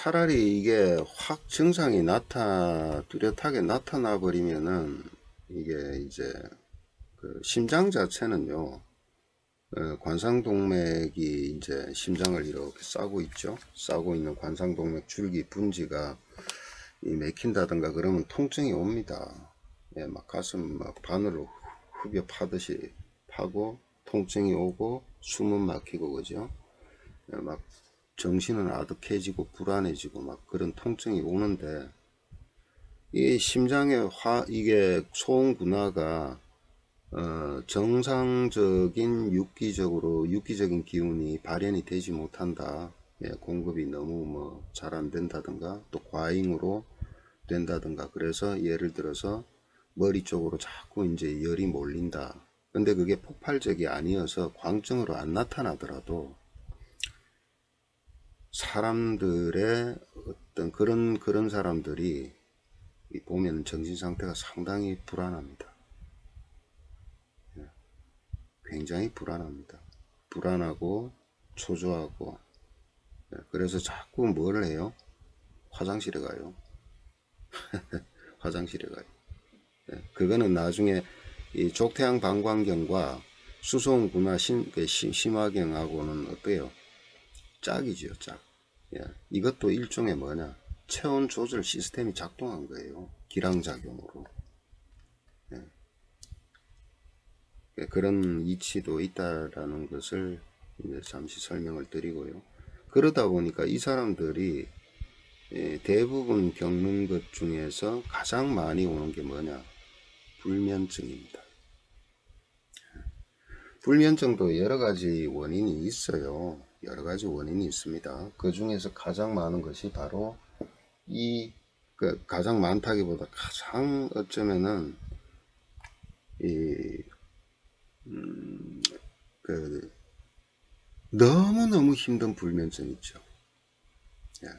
차라리 이게 확 증상이 뚜렷하게 나타나 버리면은 이게 이제 그 심장 자체는요, 관상동맥이 이제 심장을 이렇게 싸고 있죠. 싸고 있는 관상동맥 줄기 분지가 이 맥힌다든가 그러면 통증이 옵니다. 예, 막 가슴 막 바늘로 후벼 파듯이 파고 통증이 오고 숨은 막히고 그죠. 예, 막 정신은 아득해지고 불안해지고 막 그런 통증이 오는데 이 심장의 이게 소음군화가 정상적인 육기적인 기운이 발현이 되지 못한다. 예, 공급이 너무 뭐 잘 안 된다든가 또 과잉으로 된다든가 그래서 예를 들어서 머리 쪽으로 자꾸 이제 열이 몰린다. 근데 그게 폭발적이 아니어서 광증으로 안 나타나더라도 사람들의 어떤 그런 사람들이 보면 정신 상태가 상당히 불안합니다. 굉장히 불안합니다. 불안하고 초조하고 그래서 자꾸 뭘 해요? 화장실에 가요. 화장실에 가요. 그거는 나중에 이 족태양 방광경과 수소음구나 심화경하고는 어때요? 짝이지요, 짝. 예, 이것도 일종의 뭐냐? 체온 조절 시스템이 작동한 거예요. 기량작용으로. 예, 그런 이치도 있다라는 것을 이제 잠시 설명을 드리고요. 그러다 보니까 이 사람들이 대부분 겪는 것 중에서 가장 많이 오는 게 뭐냐? 불면증입니다. 불면증도 여러 가지 원인이 있어요. 여러 가지 원인이 있습니다. 그 중에서 가장 많은 것이 바로 가장 많다기보다 가장 어쩌면은 너무너무 힘든 불면증 있죠. 예.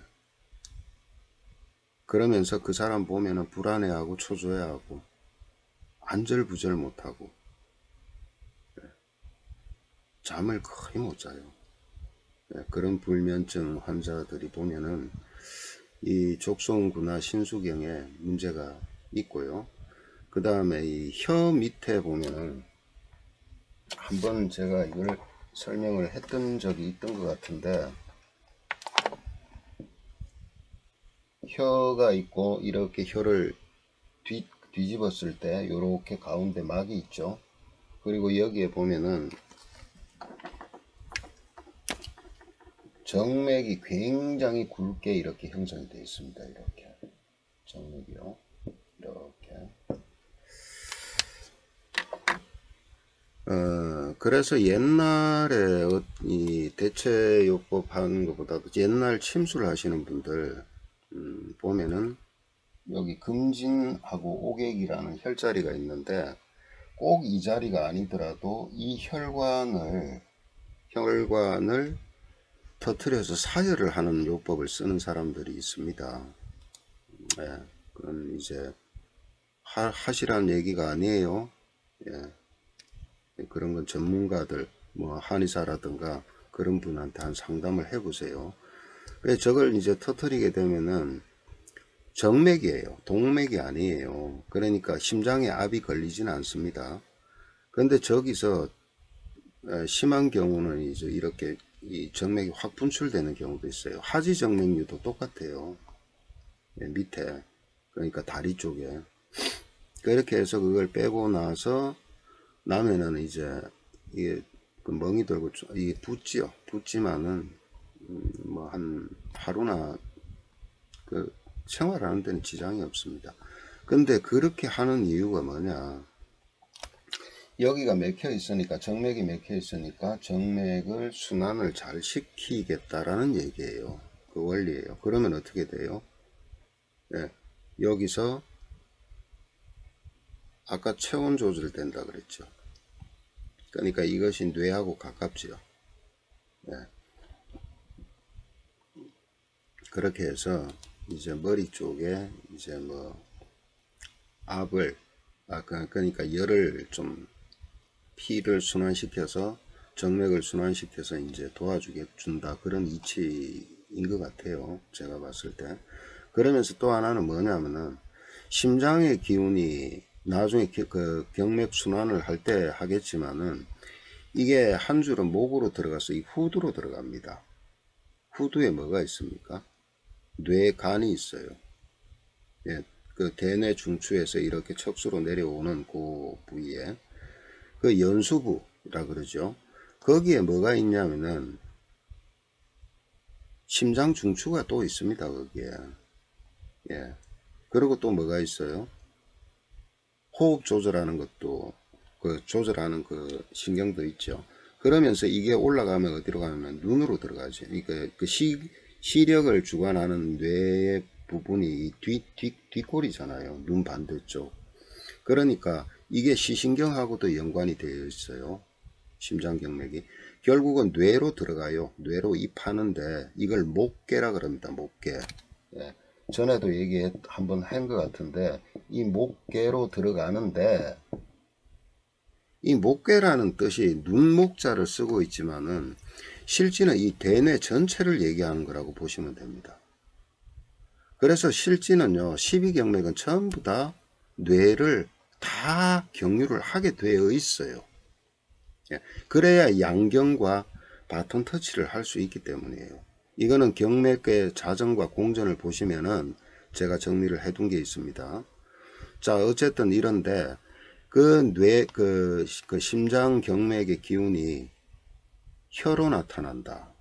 그러면서 그 사람 보면은 불안해하고 초조해하고 안절부절 못하고 잠을 거의 못 자요. 그런 불면증 환자들이 보면은 이 족소음구나 신수경에 문제가 있고요. 그 다음에 이 혀 밑에 보면은 한번 제가 이걸 설명을 했던 적이 있던 것 같은데 혀가 있고 이렇게 혀를 뒤집었을 때 이렇게 가운데 막이 있죠. 그리고 여기에 보면은 정맥이 굉장히 굵게 이렇게 형성이 되어 있습니다. 이렇게 정맥이요. 이렇게. 그래서 옛날에 이 대체요법 하는 것보다도 옛날 침수를 하시는 분들 보면은 여기 금진하고 오객이라는 혈자리가 있는데 꼭 이 자리가 아니더라도 이 혈관을 터트려서 사혈을 하는 요법을 쓰는 사람들이 있습니다. 예, 그건 이제 하시라는 얘기가 아니에요. 예, 그런 건 전문가들 뭐 한의사라든가 그런 분한테 한 상담을 해보세요. 그래서 저걸 이제 터트리게 되면은 정맥이에요. 동맥이 아니에요. 그러니까 심장에 압이 걸리지는 않습니다. 그런데 저기서 심한 경우는 이제 이렇게 이 정맥이 확 분출되는 경우도 있어요. 하지정맥류도 똑같아요. 밑에 그러니까 다리 쪽에 그렇게 해서 그걸 빼고 나면은 이제 이게 그 멍이 들고 이게 붓지요. 붓지만은 뭐 한 하루나 그 생활하는 데는 지장이 없습니다. 근데 그렇게 하는 이유가 뭐냐? 여기가 맥혀 있으니까 정맥이 맥혀 있으니까 정맥을 순환을 잘 시키겠다라는 얘기예요. 그 원리예요. 그러면 어떻게 돼요? 네, 여기서 아까 체온 조절된다 그랬죠. 그러니까 이것이 뇌하고 가깝지요. 네. 그렇게 해서 이제 머리 쪽에 이제 뭐 압을 그러니까 열을 좀 피를 순환시켜서 정맥을 순환시켜서 이제 도와주게 준다 그런 이치의 것 같아요. 제가 봤을 때. 그러면서 또 하나는 뭐냐면은 심장의 기운이 나중에 그 경맥 순환을 할 때 하겠지만은 이게 한 줄은 목으로 들어가서 이 후두로 들어갑니다. 후두에 뭐가 있습니까? 뇌간이 있어요. 예, 그 대뇌 중추에서 이렇게 척수로 내려오는 그 부위에 그 연수부라 그러죠. 거기에 뭐가 있냐면은 심장 중추가 또 있습니다. 거기에. 예. 그리고 또 뭐가 있어요? 호흡 조절하는 것도 그 조절하는 그 신경도 있죠. 그러면서 이게 올라가면 어디로 가면 눈으로 들어가죠. 그러니까 그 시력을 주관하는 뇌의 부분이 뒷골이잖아요. 눈 반대쪽. 그러니까 이게 시신경하고도 연관이 되어 있어요. 심장경맥이. 결국은 뇌로 들어가요. 뇌로 입하는데 이걸 목계라 그럽니다. 목계. 예. 전에도 한번 한 것 같은데 이 목계로 들어가는데 이 목계라는 뜻이 눈목자를 쓰고 있지만은 실제는 이 대뇌 전체를 얘기하는 거라고 보시면 됩니다. 그래서 실제는요 12경맥은 전부 다 뇌를 다 경유를 하게 되어 있어요. 그래야 양경과 바톤 터치를 할 수 있기 때문이에요. 이거는 경맥의 자전과 공전을 보시면은 제가 정리를 해둔 게 있습니다. 자, 어쨌든 이런데 그 심장 경맥의 기운이 혀로 나타난다.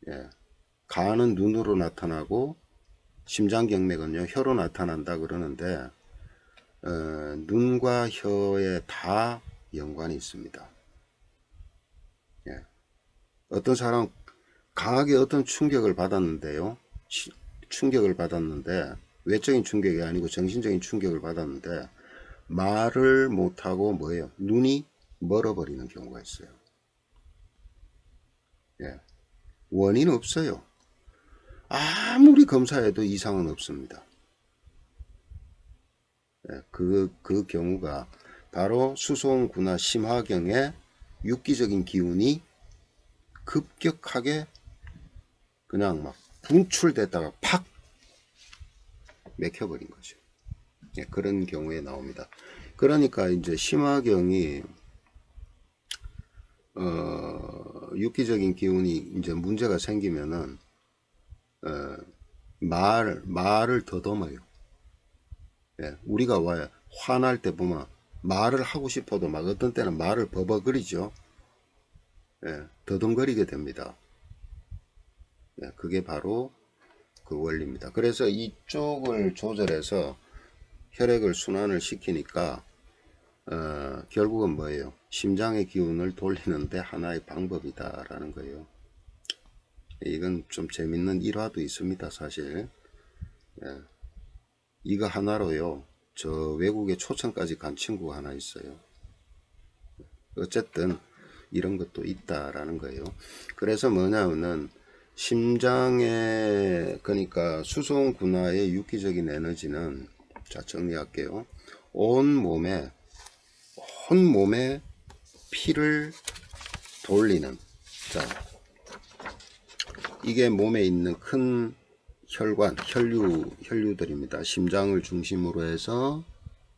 예. 간은 눈으로 나타나고 심장 경맥은요 혀로 나타난다 그러는데 눈과 혀에 다 연관이 있습니다. 예. 어떤 사람 강하게 어떤 충격을 받았는데요. 충격을 받았는데 외적인 충격이 아니고 정신적인 충격을 받았는데 말을 못하고 뭐예요? 눈이 멀어버리는 경우가 있어요. 예. 원인 없어요. 아무리 검사해도 이상은 없습니다. 예. 그 경우가 바로 수송구나 심화경의 육기적인 기운이 급격하게 그냥 막 분출됐다가 팍 맥혀버린 거죠. 예, 그런 경우에 나옵니다. 그러니까 이제 심화경이 육기적인 기운이 이제 문제가 생기면은 말을 더듬어요. 예, 우리가 왜 화날 때 보면 말을 하고 싶어도 막 어떤 때는 말을 버벅거리죠. 예, 더듬거리게 됩니다. 예, 그게 바로 그 원리입니다. 그래서 이쪽을 조절해서 혈액을 순환을 시키니까 결국은 뭐예요? 심장의 기운을 돌리는데 하나의 방법이다라는 거예요. 이건 좀 재밌는 일화도 있습니다. 사실 예. 이거 하나로요 저 외국에 초청까지 간 친구가 하나 있어요. 어쨌든 이런 것도 있다라는 거예요. 그래서 뭐냐면은 심장에 그러니까 수송군화의 유기적인 에너지는 자 정리할게요. 온 몸에 피를 돌리는 자 이게 몸에 있는 큰 혈관 혈류들입니다. 심장을 중심으로 해서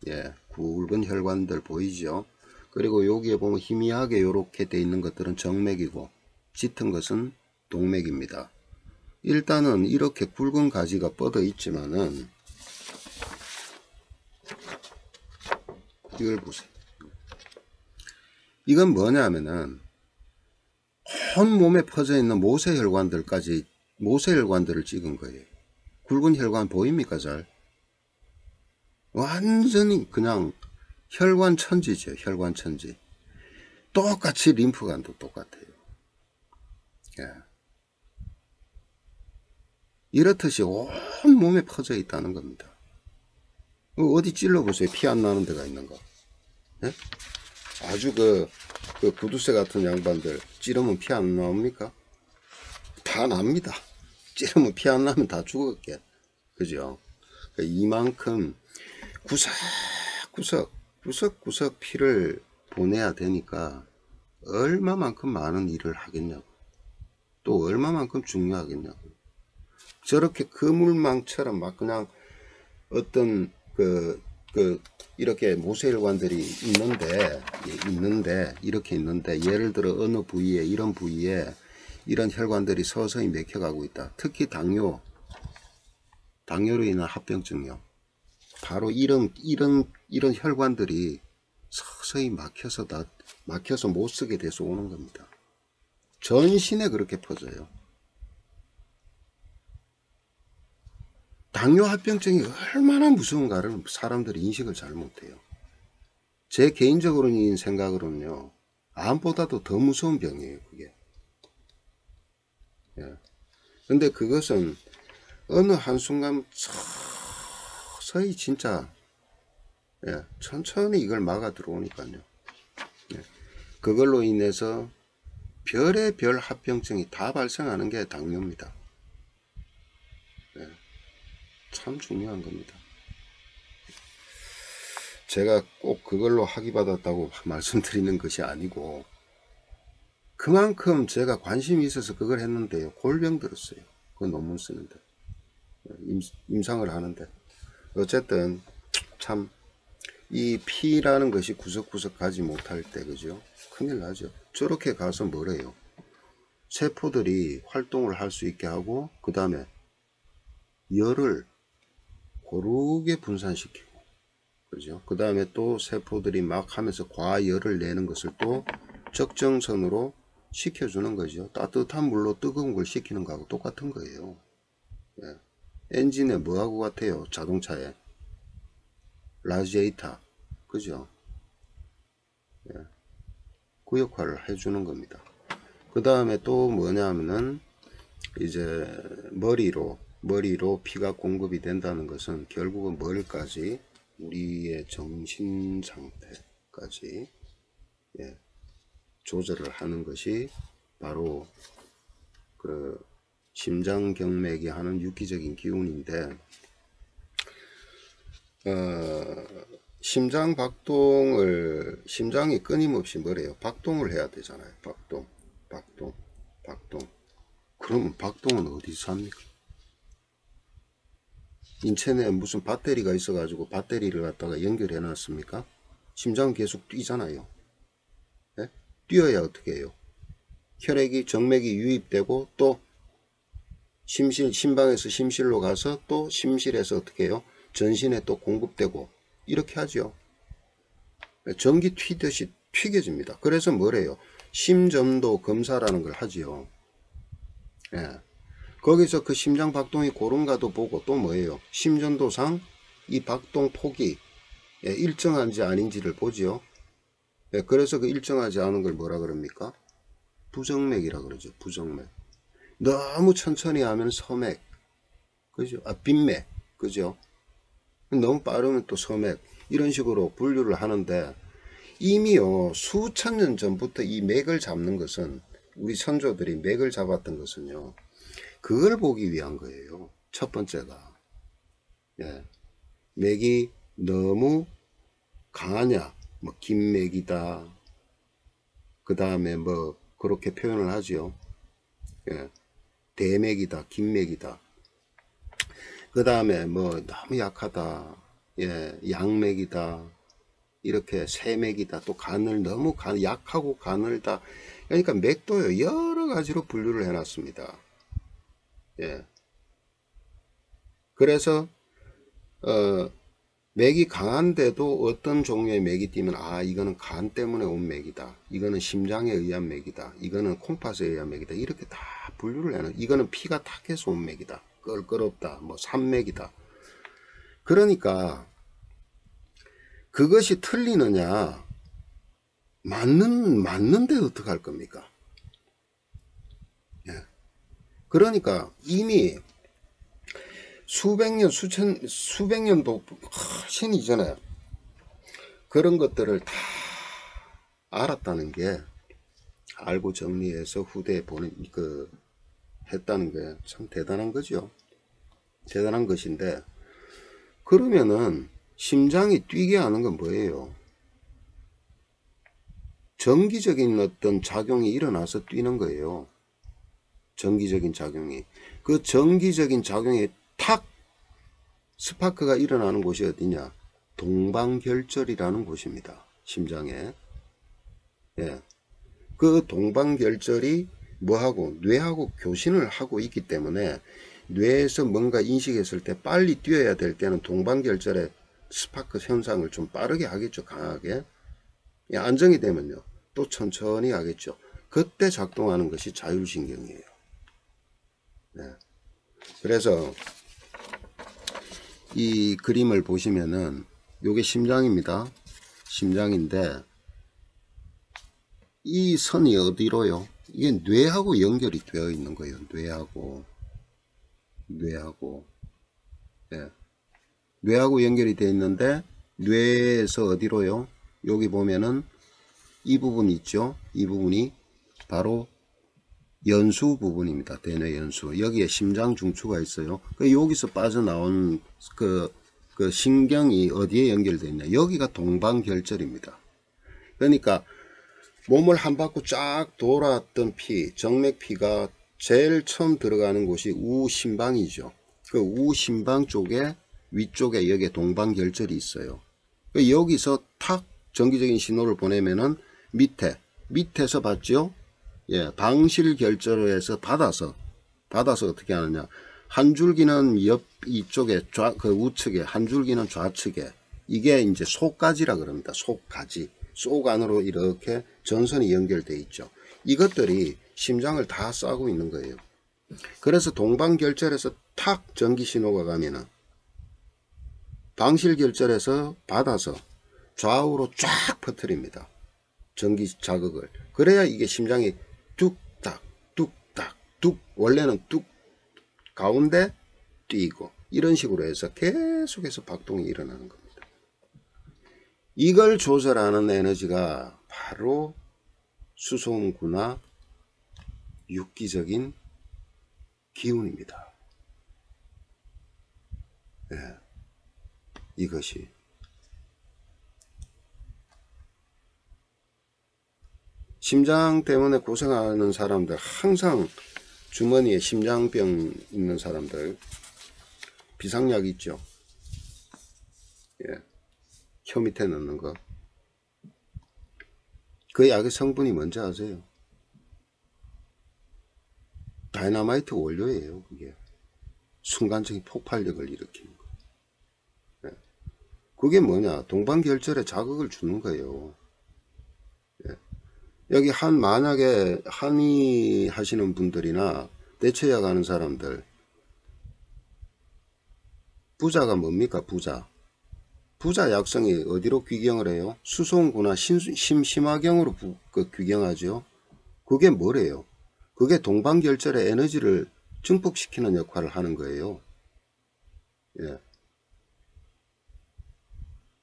예, 굵은 혈관들 보이죠. 그리고 여기에 보면 희미하게 이렇게 돼 있는 것들은 정맥이고 짙은 것은 동맥입니다. 일단은 이렇게 굵은 가지가 뻗어 있지만은 이걸 보세요. 이건 뭐냐면은 온 몸에 퍼져 있는 모세혈관들을 찍은 거예요. 굵은 혈관 보입니까 잘? 완전히 그냥 혈관 천지죠. 혈관 천지. 똑같이 림프관도 똑같아요. 예. 이렇듯이 온 몸에 퍼져 있다는 겁니다. 어디 찔러보세요. 피 안 나는 데가 있는가? 예? 아주 그 구두쇠 같은 양반들 찌르면 피 안 나옵니까? 다 납니다. 찌르면 피 안 나면 다 죽었게. 그죠? 이만큼 구석구석 피를 보내야 되니까 얼마만큼 많은 일을 하겠냐고. 또 얼마만큼 중요하겠냐고. 저렇게 그물망처럼 막 그냥 어떤 이렇게 모세혈관들이 있는데 이렇게 있는데 예를 들어 어느 부위에 이런 부위에 이런 혈관들이 서서히 맥혀가고 있다. 특히 당뇨로 인한 합병증이요. 바로 이런 혈관들이 서서히 막혀서 못 쓰게 돼서 오는 겁니다. 전신에 그렇게 퍼져요. 당뇨 합병증이 얼마나 무서운가를 사람들이 인식을 잘 못해요. 제 개인적인 생각으로는요, 암보다도 더 무서운 병이에요, 그게. 예. 근데 그것은 어느 한순간 서서히 진짜, 예, 천천히 이걸 막아 들어오니까요. 예. 그걸로 인해서 별의별 합병증이 다 발생하는 게 당뇨입니다. 예. 참 중요한 겁니다. 제가 꼭 그걸로 학위 받았다고 말씀드리는 것이 아니고 그만큼 제가 관심이 있어서 그걸 했는데요. 골병 들었어요. 그 논문 쓰는데. 임상을 하는데. 어쨌든 참 이 피라는 것이 구석구석 가지 못할 때 그죠? 큰일 나죠. 저렇게 가서 뭐래요? 세포들이 활동을 할 수 있게 하고 그 다음에 열을 고르게 분산시키고 그죠? 그 다음에 또 세포들이 막 하면서 과열을 내는 것을 또 적정선으로 식혀주는 거죠. 따뜻한 물로 뜨거운 걸 식히는 거하고 똑같은 거예요. 예. 엔진에 뭐하고 같아요? 자동차에 라지에이터 그죠? 예. 그 역할을 해주는 겁니다. 그 다음에 또 뭐냐면은 이제 머리로 피가 공급이 된다는 것은 결국은 머리까지 우리의 정신 상태까지 예, 조절을 하는 것이 바로 그 심장경맥이 하는 유기적인 기운인데 심장이 끊임없이 뭐래요? 박동을 해야 되잖아요. 박동. 그러면 박동은 어디서 합니까? 인체 내에 무슨 배터리가 있어 가지고 배터리를 갖다가 연결해 놨습니까? 심장은 계속 뛰잖아요. 네? 뛰어야 어떻게 해요? 정맥이 유입되고 또 심방에서 심실로 가서 또 심실에서 어떻게 해요? 전신에 또 공급되고 이렇게 하죠. 전기 튀듯이 튀겨집니다. 그래서 뭐래요? 심전도 검사라는 걸 하지요. 예. 거기서 그 심장 박동이 고른가도 보고 또 뭐예요? 심전도상 이 박동 폭이 일정한지 아닌지를 보지요. 예. 그래서 그 일정하지 않은 걸 뭐라 그럽니까? 부정맥이라 그러죠. 부정맥. 너무 천천히 하면 서맥. 그죠? 빈맥. 그죠? 너무 빠르면 또 서맥. 이런 식으로 분류를 하는데 이미요 수천 년 전부터 이 맥을 잡는 것은 우리 선조들이 맥을 잡았던 것은요 그걸 보기 위한 거예요. 첫 번째가 예. 맥이 너무 강하냐 뭐 긴맥이다 그 다음에 뭐 그렇게 표현을 하죠. 예. 대맥이다 긴맥이다 그 다음에 뭐 너무 약하다 예. 양맥이다 이렇게 세맥이다 또 너무 약하고 가늘다 그러니까 맥도요 여러 가지로 분류를 해 놨습니다. 예. 그래서 맥이 강한데도 어떤 종류의 맥이 뛰면 이거는 간 때문에 온 맥이다 이거는 심장에 의한 맥이다 이거는 콩팥에 의한 맥이다 이렇게 다 분류를 해놔. 이거는 피가 탁해서 온 맥이다 껄끄럽다 뭐 산맥이다. 그러니까 그것이 틀리느냐 맞는데 어떡할 겁니까? 예. 그러니까 이미 수백 년도 훨씬 이전에 그런 것들을 다 알았다는 게 알고 정리해서 후대에 했다는 게 참 대단한 거죠. 대단한 것인데 그러면은 심장이 뛰게 하는 건 뭐예요? 전기적인 어떤 작용이 일어나서 뛰는 거예요. 전기적인 작용이. 그 전기적인 작용에 탁 스파크가 일어나는 곳이 어디냐? 동방결절이라는 곳입니다. 심장에. 예. 그 동방결절이 뭐하고 뇌하고 교신을 하고 있기 때문에 뇌에서 뭔가 인식했을 때 빨리 뛰어야 될 때는 동방결절의 스파크 현상을 좀 빠르게 하겠죠. 강하게. 예, 안정이 되면요 또 천천히 하겠죠. 그때 작동하는 것이 자율신경이에요. 네. 그래서 이 그림을 보시면은 요게 심장입니다. 심장인데 이 선이 어디로요? 이게 뇌하고 연결이 되어 있는 거예요. 뇌하고 예. 뇌하고 연결이 되어 있는데 뇌에서 어디로요? 여기 보면은 이 부분 있죠. 이 부분이 바로 연수 부분입니다. 대뇌 연수. 여기에 심장 중추가 있어요. 여기서 빠져나온 그 신경이 어디에 연결되어 있냐. 여기가 동방결절입니다. 그러니까 몸을 한 바퀴 쫙 돌았던 피, 정맥피가 제일 처음 들어가는 곳이 우심방이죠. 그 우심방 쪽에 위쪽에 여기에 동방결절이 있어요. 여기서 탁 전기적인 신호를 보내면은 밑에서 봤죠? 예, 방실결절에서 받아서 어떻게 하느냐. 한 줄기는 이쪽에 그 우측에, 한 줄기는 좌측에. 이게 이제 속가지라 그럽니다. 속가지. 속 안으로 이렇게 전선이 연결되어 있죠. 이것들이 심장을 다 싸고 있는 거예요. 그래서 동방결절에서 탁 전기 신호가 가면은 방실결절에서 받아서 좌우로 쫙 퍼뜨립니다. 전기 자극을. 그래야 이게 심장이 뚝딱 뚝딱 뚝, 원래는 뚝 가운데 뛰고 이런 식으로 해서 계속해서 박동이 일어나는 겁니다. 이걸 조절하는 에너지가 바로 수소음구나 육기적인 기운입니다. 예, 이것이 심장 때문에 고생하는 사람들, 항상 주머니에 심장병 있는 사람들 비상약 있죠. 예, 혀 밑에 넣는 거. 그 약의 성분이 뭔지 아세요? 다이너마이트 원료예요. 그게 순간적인 폭발력을 일으키는 거. 예. 그게 뭐냐? 동방결절에 자극을 주는 거예요. 예. 여기 만약에 한의 하시는 분들이나 대체약 하는 사람들, 부자가 뭡니까? 부자 약성이 어디로 귀경을 해요? 수송구나 심심화경으로 귀경하죠. 그게 뭐래요? 그게 동방결절의 에너지를 증폭시키는 역할을 하는 거예요. 예.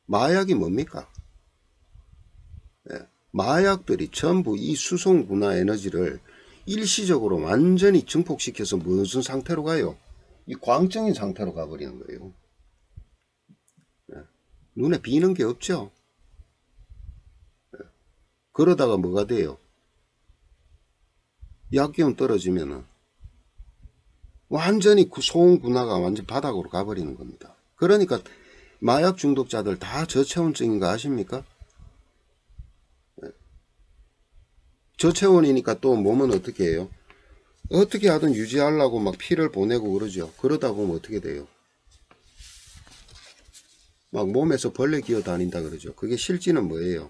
마약이 뭡니까? 예. 마약들이 전부 이 수송구나 에너지를 일시적으로 완전히 증폭시켜서 무슨 상태로 가요? 이 광적인 상태로 가버리는 거예요. 예. 눈에 비는 게 없죠. 예. 그러다가 뭐가 돼요? 약기운 떨어지면은 완전히 그 소음군화가 완전 바닥으로 가버리는 겁니다. 그러니까 마약 중독자들 다 저체온증인 거 아십니까? 예. 저체온이니까 또 몸은 어떻게 해요? 어떻게 하든 유지하려고 막 피를 보내고 그러죠. 그러다 보면 어떻게 돼요? 막 몸에서 벌레 기어 다닌다 그러죠. 그게 실질은 뭐예요?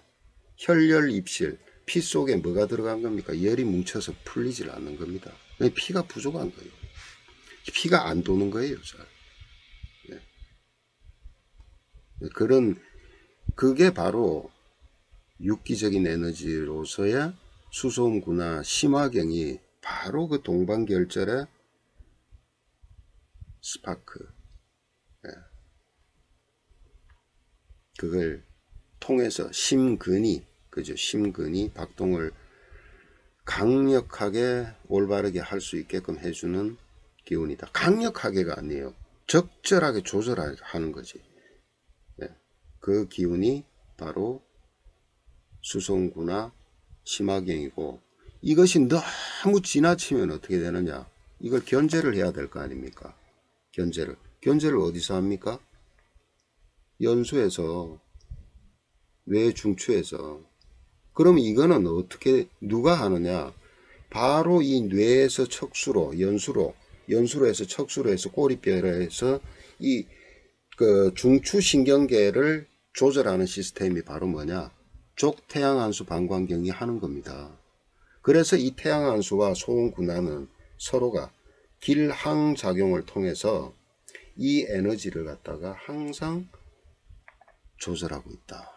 혈열 입실. 피 속에 뭐가 들어간 겁니까? 열이 뭉쳐서 풀리질 않는 겁니다. 피가 부족한 거예요. 피가 안 도는 거예요. 잘. 네. 그게 바로 육기적인 에너지로서의 수소음구나 심화경이 바로 그 동방결절의 스파크. 네. 그걸 통해서 심근이, 그죠? 심근이 박동을 강력하게 올바르게 할 수 있게끔 해주는 기운이다. 강력하게가 아니에요. 적절하게 조절하는 거지. 네. 그 기운이 바로 수송구나 심화경이고, 이것이 너무 지나치면 어떻게 되느냐? 이걸 견제를 해야 될 거 아닙니까? 견제를 어디서 합니까? 연수에서, 뇌 중추에서. 그럼 이거는 어떻게 누가 하느냐? 바로 이 뇌에서 척수로, 연수로 해서 척수로 해서 꼬리뼈로 해서 이 그 중추신경계를 조절하는 시스템이 바로 뭐냐? 족태양한수 방광경이 하는 겁니다. 그래서 이 태양한수와 소음군화는 서로가 길항작용을 통해서 이 에너지를 갖다가 항상 조절하고 있다.